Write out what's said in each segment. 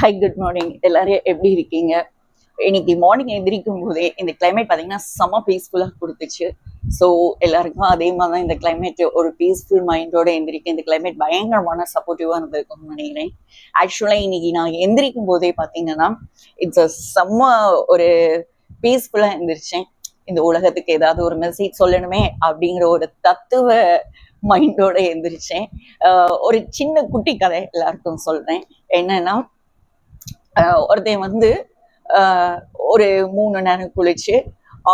High, good morning. எல்லாரும் எப்படி இருக்கீங்க? இன்னைக்கு மார்னிங் எந்திரிக்கும் போதே இந்த கிளைமேட் பார்த்தீங்கன்னா செம்ம பீஸ்ஃபுல்லாக கொடுத்துச்சு. ஸோ எல்லாருக்கும் அதே மாதிரி தான் இந்த கிளைமேட் ஒரு பீஸ்ஃபுல் மைண்டோட எந்திரிக்க இந்த கிளைமேட் பயங்கரமான சப்போர்ட்டிவாக இருந்திருக்கும்னு நினைக்கிறேன். ஆக்சுவலாக இன்னைக்கு நான் எந்திரிக்கும் போதே பார்த்தீங்கன்னா இட்ஸ் அ செம்ம ஒரு பீஸ்ஃபுல்லாக எந்திரிச்சேன். இந்த உலகத்துக்கு ஏதாவது ஒரு மெசேஜ் சொல்லணுமே அப்படிங்கிற ஒரு தத்துவ மைண்டோட எந்திரிச்சேன். ஒரு சின்ன குட்டி கதை எல்லாருக்கும் சொல்றேன். என்னன்னா, ஒருத்தன் வந்து ஒரு 3 நேரம் குளிச்சு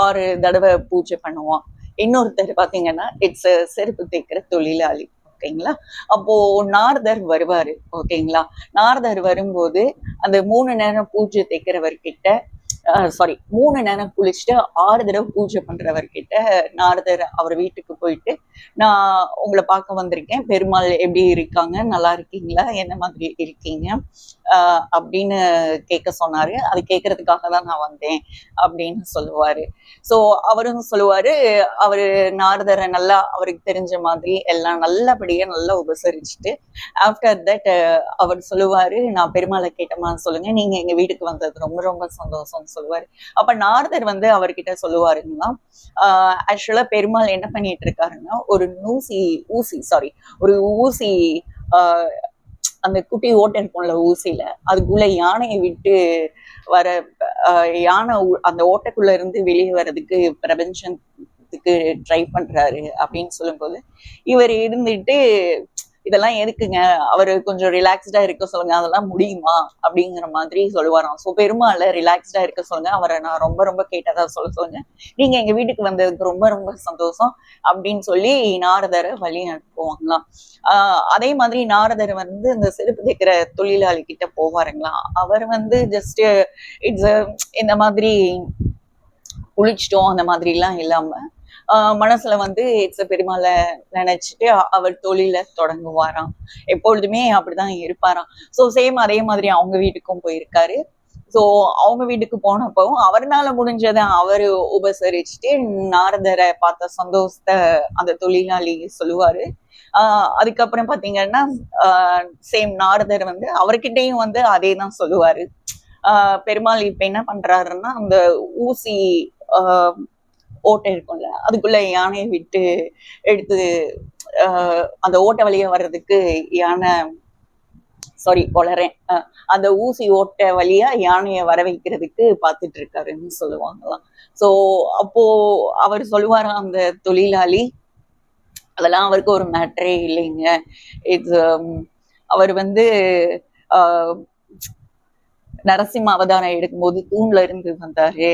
6 தடவை பூஜை பண்ணுவான். இன்னொருத்தர் பாத்தீங்கன்னா இட்ஸ் செருப்பு தைக்கிற தொழிலாளி. ஓகேங்களா? அப்போ நாரதர் வருவாரு. ஓகேங்களா? நாரதர் வரும்போது அந்த 3 நேரம் பூஜை தைக்கிறவர்கிட்ட 3 நேரம் குளிச்சுட்டு 6 தடவை பூஜை பண்றவர்கிட்ட நாரதர் அவர் வீட்டுக்கு போயிட்டு, நான் உங்களை பார்க்க வந்திருக்கேன், பெருமாள் எப்படி இருக்காங்க, நல்லா இருக்கீங்களா, என்ன மாதிரி இருக்கீங்க அப்படின்னு கேட்க சொன்னாரு. அது கேட்கறதுக்காக தான் நான் வந்தேன் அப்படின்னு சொல்லுவாரு. ஸோ அவரும் சொல்லுவாரு, அவரு நாரதரை நல்லா அவருக்கு தெரிஞ்ச மாதிரி எல்லாம் நல்லபடியா நல்லா உபசரிச்சுட்டு ஆஃப்டர் தட் அவர் சொல்லுவாரு, நான் பெருமாளை கேட்டமா சொல்லுங்க, நீங்க எங்க வீட்டுக்கு வந்தது ரொம்ப ரொம்ப சந்தோஷம் சொல்லுவாரு. அப்ப நாரதர் வந்து அவர்கிட்ட சொல்லுவாருன்னா, ஆக்சுவலா பெருமாள் என்ன பண்ணிட்டு இருக்காருன்னா, ஒரு ஊசி அந்த குட்டி ஓட்டை இருக்கும்ல ஊசியில, அதுக்குள்ள யானையை விட்டு வர யானை அந்த ஓட்டைக்குள்ள இருந்து வெளியே வர்றதுக்கு பிரபஞ்சத்துக்கு ட்ரை பண்றாரு அப்படின்னு சொல்லும்போது, இவர் இருந்துட்டு இதெல்லாம் எதுக்குங்க, அவரு கொஞ்சம் ரிலாக்ஸ்டா இருக்க சொல்லுங்க, அதெல்லாம் முடியுமா அப்படிங்கிற மாதிரி சொல்லுவாராம். ஸோ பெருமாளை ரிலாக்ஸ்டா இருக்க சொல்லுங்க, அவரை நான் ரொம்ப ரொம்ப கேட்டதா சொல்லுங்க, நீங்க எங்க வீட்டுக்கு வந்ததுக்கு ரொம்ப ரொம்ப சந்தோஷம் அப்படின்னு சொல்லி நாரதரை வழி அனுப்புவாங்களாம். அதே மாதிரி நாரதர் வந்து இந்த செருப்பு தைக்கிற தொழிலாளி கிட்ட போவாருங்களாம். அவர் வந்து ஜஸ்ட் இட்ஸ் இந்த மாதிரி குளிச்சிட்டோம் அந்த மாதிரி எல்லாம் இல்லாம மனசுல வந்து பெருமாளை நினைச்சிட்டு அவர் தொழில தொடங்குவாராம். எப்பொழுதுமே அப்படிதான் இருப்பாராம். ஸோ சேம் அதே மாதிரி அவங்க வீட்டுக்கும் போயிருக்காரு. ஸோ அவங்க வீட்டுக்கு போனப்பவும் அவர்னால முடிஞ்சதை அவரு உபசரிச்சுட்டு நாரதரை பார்த்த சந்தோஷத்தை அந்த தொழிலாளி சொல்லுவாரு. அதுக்கப்புறம் பாத்தீங்கன்னா சேம் நாரதர் வந்து அவர்கிட்டையும் வந்து அதே தான் சொல்லுவாரு. பெருமாள் இப்ப என்ன பண்றாருன்னா, அந்த ஊசி ஓட்டை இருக்கும்ல, அதுக்குள்ள யானையை விட்டு எடுத்து அந்த ஓட்டை வழியா வர்றதுக்கு அந்த ஊசி ஓட்டை வழியா யானையை வர வைக்கிறதுக்கு பார்த்துட்டு இருக்காருன்னு சொல்லுவாங்களாம். ஸோ அப்போ அவர் சொல்லுவாராம் அந்த தொழிலாளி, அதெல்லாம் அவருக்கு ஒரு மேட்டரே இல்லைங்க. அவர் வந்து நரசிம்ம அவதாரம் எடுக்கும்போது தூண்ல இருந்து வந்தாரு.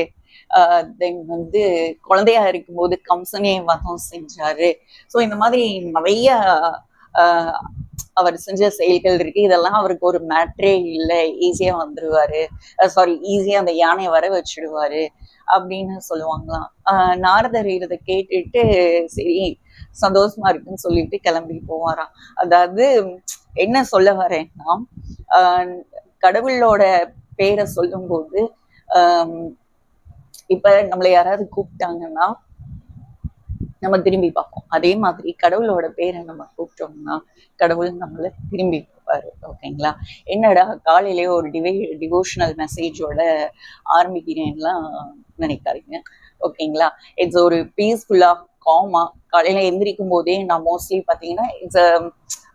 தென் வந்து குழந்தையா இருக்கும்போது கம்சனே வதம் செஞ்சாரு. ஸோ இந்த மாதிரி நிறைய அவர் செஞ்ச செயல்கள் இருக்கு. இதெல்லாம் அவருக்கு ஒரு மேட்ரே இல்லை, ஈஸியா வந்துருவாரு, ஈஸியா அந்த யானையை வர வச்சிடுவாரு அப்படின்னு சொல்லுவாங்களாம். நாரதர் இதை கேட்டுட்டு சரி சந்தோஷமா இருக்குன்னு சொல்லிட்டு கிளம்பி போவாராம். அதாவது என்ன சொல்ல வரேன்னா, கடவுளோட பேரை சொல்லும் போது இப்ப நம்மளை யாராவது கூப்பிட்டாங்கன்னா நம்ம திரும்பி பார்ப்போம். அதே மாதிரி கடவுளோட பேரை நம்ம கூப்பிட்டோம்னா கடவுள் நம்மளை திரும்பி பார்ப்பாரு. ஓகேங்களா? என்னடா காலையிலேயே ஒரு டிவோஷனல் மெசேஜோட ஆரம்பிக்கிறேன்லாம் நினைக்காதீங்க. ஓகேங்களா? இட்ஸ் ஒரு பீஸ்ஃபுல்லா காமா காலையில எந்திரிக்கும் போதே நான் மோஸ்ட்லி பாத்தீங்கன்னா இட்ஸ்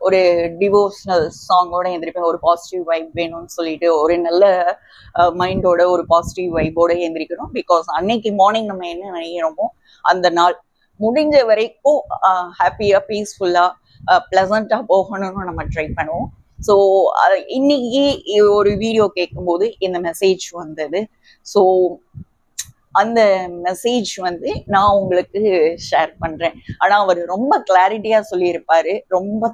ஒரு டிவோஷனல் சாங்கோட எந்திரிப்பேன். ஒரு பாசிட்டிவ் வைப் வேணும்னு சொல்லிட்டு ஒரு நல்ல மைண்டோட ஒரு பாசிட்டிவ் வைப்போட எந்திரிக்கணும். பிகாஸ் அன்னைக்கு மார்னிங் நம்ம என்ன நினைக்கிறோமோ அந்த நாள் முடிஞ்ச வரைக்கும் ஹாப்பியா பீஸ்ஃபுல்லா பிளசண்டா போகணும்னு நம்ம ட்ரை பண்ணுவோம். ஸோ இன்னைக்கு ஒரு வீடியோ கேட்கும்போது இந்த மெசேஜ் வந்தது. ஸோ அந்த மெசேஜ் வந்து நான் உங்களுக்கு ஷேர் பண்றேன். ஆனா அவர் ரொம்ப கிளாரிட்டியா சொல்லியிருப்பாரு, ரொம்ப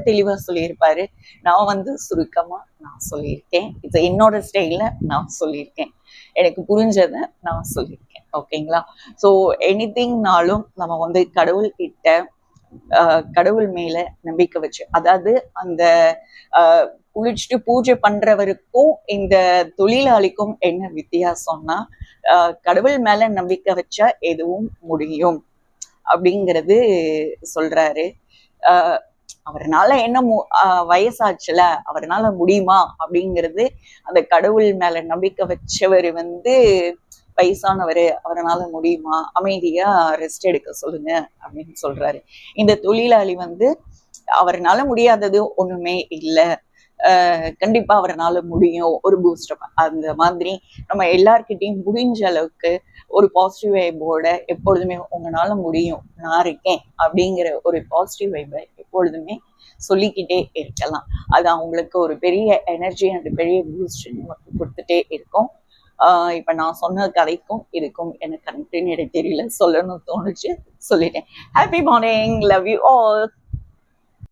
தெளிவா சொல்லியிருப்பாரு. நான் வந்து சுருக்கமா நான் சொல்லியிருக்கேன். இது என்னோட ஸ்டைல்ல நான் சொல்லியிருக்கேன், எனக்கு புரிஞ்சதை நான் சொல்லியிருக்கேன். ஓகேங்களா? ஸோ எனிதிங்னாலும் நம்ம வந்து கடவுள் மேல நம்பிக்கை வச்சு, அதாவது அந்த குளிச்சுட்டு பூஜை பண்றவருக்கும் இந்த தொழிலாளிக்கும் என்ன வித்தியாசம்னா, கடவுள் மேல நம்பிக்கை வச்சா எதுவும் முடியும் அப்படிங்கிறது சொல்றாரு. அவர்னால என்ன வயசாச்சுல, அவர்னால முடியுமா அப்படிங்கிறது, அந்த கடவுள் மேல நம்பிக்கை வச்சவர் வந்து வயசானவரு, அவர்னால முடியுமா, அமைதியா ரெஸ்ட் எடுக்க சொல்லுங்க அப்படின்னு சொல்றாரு. இந்த தொழிலாளி வந்து அவர்னால முடியாதது ஒண்ணுமே இல்ல, கண்டிப்பா அவர்னால முடியும், ஒரு பூஸ்டப் அந்த மாதிரி நம்ம எல்லார்கிட்டையும் முடிஞ்ச அளவுக்கு ஒரு பாசிட்டிவ் வைபோட எப்பொழுதுமே உங்களால முடியும், நான் இருக்கேன் அப்படிங்கிற ஒரு பாசிட்டிவ் வைபை எப்பொழுதுமே சொல்லிக்கிட்டே இருக்கலாம். அது அவங்களுக்கு ஒரு பெரிய எனர்ஜி அண்ட் பெரிய பூஸ்ட் கொடுத்துட்டே இருக்கும். இப்ப நான் சொன்ன கதைக்கும் இதுக்கும் எனக்கு கனெக்ட்னு எனக்கு தெரியல, சொல்லணும்னு தோணுச்சு, சொல்லிட்டேன். Happy morning, love you all.